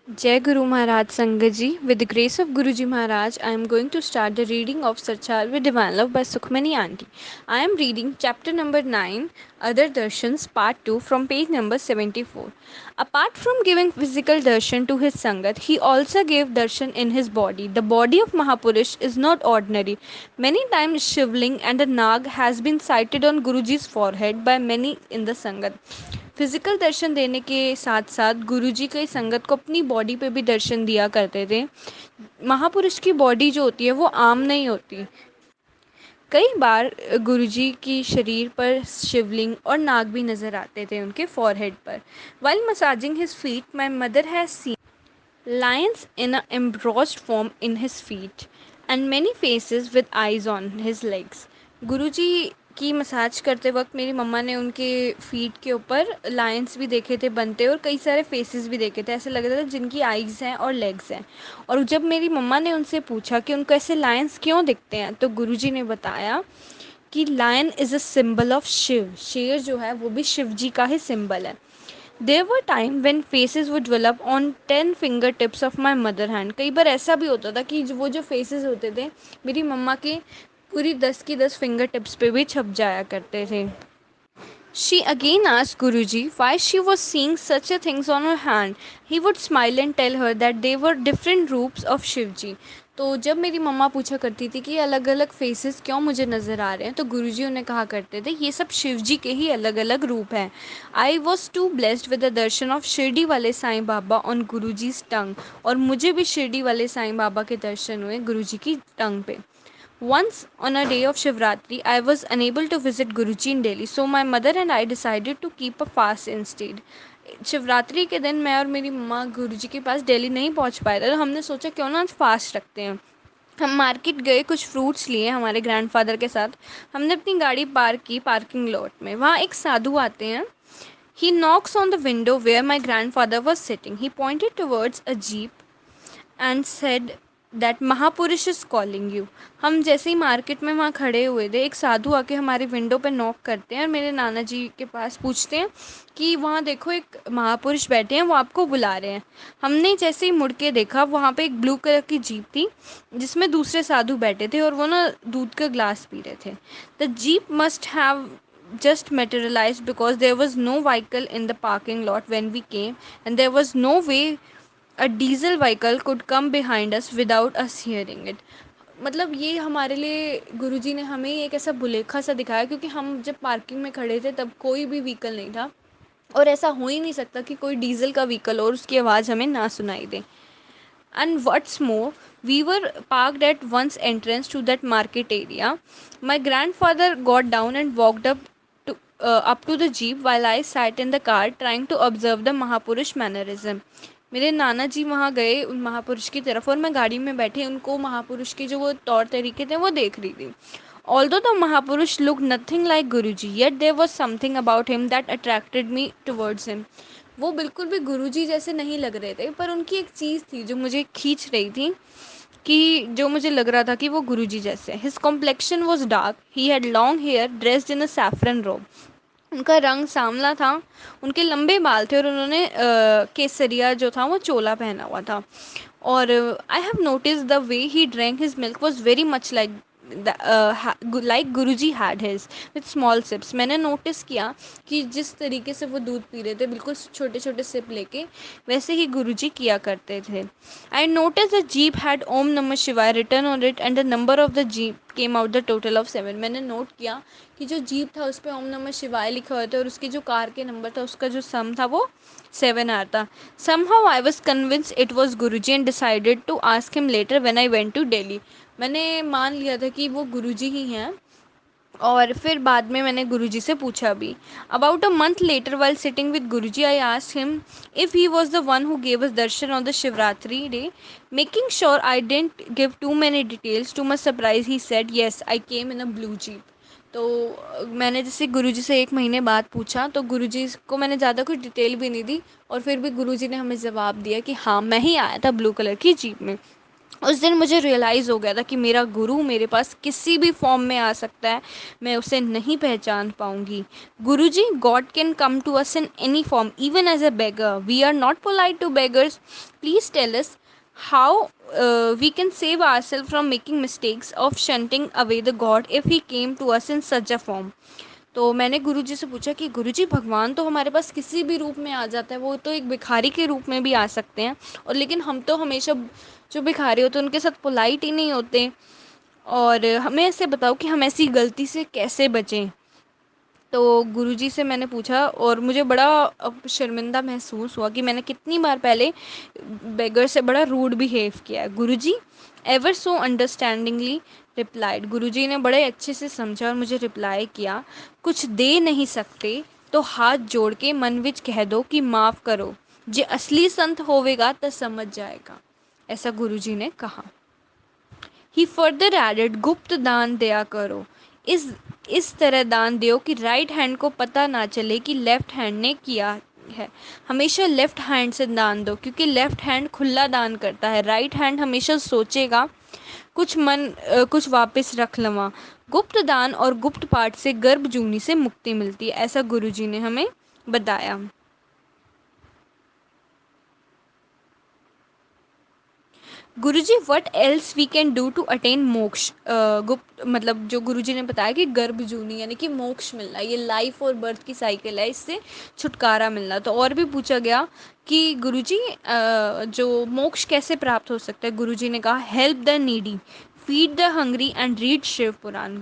Jai Guru Maharaj Sangat ji. With the grace of Guruji Maharaj, I am going to start the reading of Sachar with Divine Love by Sukhmani Aunty. I am reading chapter number 9, Other Darshans, part 2, from page number 74. Apart from giving physical darshan to his Sangat, he also gave darshan in his body. The body of Mahapurush is not ordinary. Many times Shivling and a Nag has been sighted on Guruji's forehead by many in the Sangat. Physical दर्शन देने के साथ साथ गुरुजी कई संगत को अपनी body पे भी दर्शन दिया करते थे। महापुरुष की बॉडी जो होती है वो आम नहीं होती। कई बार गुरुजी की शरीर पर शिवलिंग और नाग भी नजर आते थे उनके फॉरहेड पर। While massaging his feet my mother has seen lions in a embrossed form in his feet and many faces with eyes on his legs. गुरुजी की मसाज करते वक्त मेरी मम्मा ने उनके फीट के ऊपर लायंस भी देखे थे बनते और कई सारे फेसेस भी देखे थे। ऐसे लग रहा था जिनकी आईज हैं और लेग्स हैं। और जब मेरी मम्मा ने उनसे पूछा कि उनको ऐसे लायंस क्यों दिखते हैं तो गुरुजी ने बताया कि lion is a symbol of Shiv. शेर जो है वो भी शिव जी का ही सिंबल है। There were time when faces would develop on 10 finger tips of my mother hand. कई बार ऐसा भी होता था कि वो जो फेसेस होते थे मेरी मम्मा के पूरी 10 की 10 फिंगर टिप्स पे भी छप जाया करते थे। She again asked Guruji why she was seeing such a things on her hand. He would smile and tell her that they were different रूप्स of Shivji. तो जब मेरी मम्मा पूछा करती थी कि अलग अलग फेसेस क्यों मुझे नज़र आ रहे हैं तो गुरुजी उन्हें कहा करते थे ये सब शिवजी के ही अलग अलग रूप हैं। I was too blessed with the darshan of Shirdi वाले साईं बाबा ऑन गुरुजी's टंग। और मुझे भी शिरडी वाले साईं बाबा के दर्शन हुए गुरुजी की टंग पे। Once on a day of Shivratri, I was unable to visit Guruji in Delhi, so my mother and I decided to keep a fast instead. Shivratri के दिन मैं और मेरी मम्मा गुरुजी के पास दिल्ली नहीं पहुंच पाए थे तो हमने सोचा क्यों ना आज फास्ट रखते हैं। हम मार्केट गए, कुछ फ्रूट्स लिए हमारे ग्रैंडफादर के साथ। हमने अपनी गाड़ी पार्क की पार्किंग लॉट में। वहाँ एक साधु आते हैं। He knocks on the window where my grandfather was sitting. He pointed towards a jeep and said that महापुरुष इज़ कॉलिंग यू। हम जैसे ही मार्केट में वहाँ खड़े हुए थे एक साधु आके हमारे विंडो पे नॉक करते हैं और मेरे नाना जी के पास पूछते हैं कि वहाँ देखो एक महापुरुष बैठे हैं वो आपको बुला रहे हैं। हमने जैसे ही मुड़ के देखा वहाँ पे एक ब्लू कलर की जीप थी जिसमें दूसरे साधु बैठे थे और वो ना दूध का ग्लास पी रहे थे। The jeep must have just materialized because there was no vehicle in the parking lot when we came and there was no way a diesel vehicle could come behind us without us hearing it. मतलब ये हमारे लिए गुरुजी ने हमें एक ऐसा बुलेखा सा दिखाया क्योंकि हम जब पार्किंग में खड़े थे तब कोई भी व्हीकल नहीं था और ऐसा हो ही नहीं सकता कि कोई डीजल का व्हीकल और उसकी आवाज़ हमें ना सुनाई दे। And what's more we were parked at once entrance to that market area. My grandfather got down and walked up to the jeep while I sat in the car trying to observe the महापुरुष mannerism. मेरे नाना जी वहाँ गए उन महापुरुष की तरफ और मैं गाड़ी में बैठे उनको महापुरुष के जो वो तौर तरीके थे वो देख रही थी। Although the Mahapurush looked nothing like Guruji, yet there was something about him that attracted me towards him. वो बिल्कुल भी गुरुजी जैसे नहीं लग रहे थे पर उनकी एक चीज़ थी जो मुझे खींच रही थी कि जो मुझे लग रहा था कि वो गुरुजी जैसे। His complexion was dark. He had long hair dressed in a saffron robe. उनका रंग सांवला था, उनके लंबे बाल थे और उन्होंने केसरिया जो था वो चोला पहना हुआ था। और I have notice the way he drank his milk was very much like Guruji had his with small sips. मैंने नोटिस किया कि जिस तरीके से वो दूध पी रहे थे बिल्कुल छोटे छोटे सिप लेके वैसे ही गुरुजी किया करते थे। I notice the jeep had ओम नमः शिवाय written on it and the number of the jeep came out the total of 7। मैंने नोट किया कि जो जीप था उस पर ओम नमः शिवाय लिखा हुआ था और उसकी जो कार के नंबर था उसका जो सम था वो 7 आ रहा था। Somehow I was convinced it was Guruji and decided to ask him later when I went to Delhi। मैंने मान लिया था कि वो गुरुजी ही हैं और फिर बाद में मैंने गुरुजी से पूछा भी। About a month later while sitting with Guruji I asked him if he was the one who gave us darshan on the Shivratri day. Making sure I didn't give too many details to my surprise he said yes I came in a blue jeep. तो मैंने जैसे गुरुजी से 1 महीने बाद पूछा तो गुरुजी को मैंने ज़्यादा कुछ डिटेल भी नहीं दी और फिर भी गुरुजी ने हमें जवाब दिया कि हाँ मैं ही आया था ब्लू कलर की जीप में। उस दिन मुझे रियलाइज़ हो गया था कि मेरा गुरु मेरे पास किसी भी फॉर्म में आ सकता है, मैं उसे नहीं पहचान पाऊंगी। Guruji, god can come to us in any form, even as a beggar. We are not polite to beggars. Please tell us how we can save ourselves from making mistakes of shunting away the god if he came to us in such a form. तो मैंने गुरुजी से पूछा कि गुरुजी, भगवान तो हमारे पास किसी भी रूप में आ जाता है, वो तो एक भिखारी के रूप में भी आ सकते हैं, और लेकिन हम तो हमेशा जो भिखारी होते हैं उनके साथ पोलाइट ही नहीं होते, और हमें ऐसे बताओ कि हम ऐसी गलती से कैसे बचें। तो गुरुजी से मैंने पूछा और मुझे बड़ा अब शर्मिंदा महसूस हुआ कि मैंने कितनी बार पहले बेगर से बड़ा रूड बिहेव किया है। गुरुजी एवर सो अंडरस्टैंडिंगली रिप्लाइड। गुरुजी ने बड़े अच्छे से समझा और मुझे रिप्लाई किया, कुछ दे नहीं सकते तो हाथ जोड़ के मन विच कह दो कि माफ़ करो, जे असली संत होवेगा तो समझ जाएगा, ऐसा गुरुजी ने कहा। ही फर्दर एडेड, गुप्त दान दिया करो। इस तरह दान दो कि राइट हैंड को पता ना चले कि लेफ्ट हैंड ने किया है। हमेशा लेफ्ट हैंड से दान दो, क्योंकि लेफ्ट हैंड खुला दान करता है, राइट हैंड हमेशा सोचेगा कुछ वापस रख लवा। गुप्त दान और गुप्त पाठ से गर्भ जूनी से मुक्ति मिलती है, ऐसा गुरुजी ने हमें बताया। Guruji, what else we can do to attain moksha. गुप्त मतलब जो गुरुजी ने बताया कि गर्भ जूनी यानी कि मोक्ष मिलना, ये लाइफ और बर्थ की साइकिल है, इससे छुटकारा मिलना। तो और भी पूछा गया कि गुरुजी जो मोक्ष कैसे प्राप्त हो सकता है। गुरुजी ने कहा, help the needy, feed the hungry and read Shiv Purana.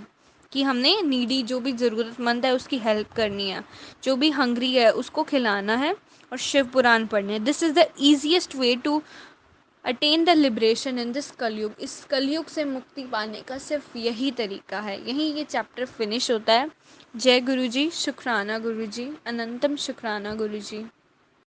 कि हमने नीडी जो भी ज़रूरतमंद है उसकी हेल्प करनी है, जो भी हंग्री है उसको खिलाना है, और शिव पुराण पढ़ने। This is the easiest way to attain the liberation in this Kalyug. इस कलयुग से मुक्ति पाने का सिर्फ यही तरीका है। यहीं ये चैप्टर फिनिश होता है। जय गुरु जी, शुक्राना गुरु जी, अनंतम शुक्राना गुरु जी।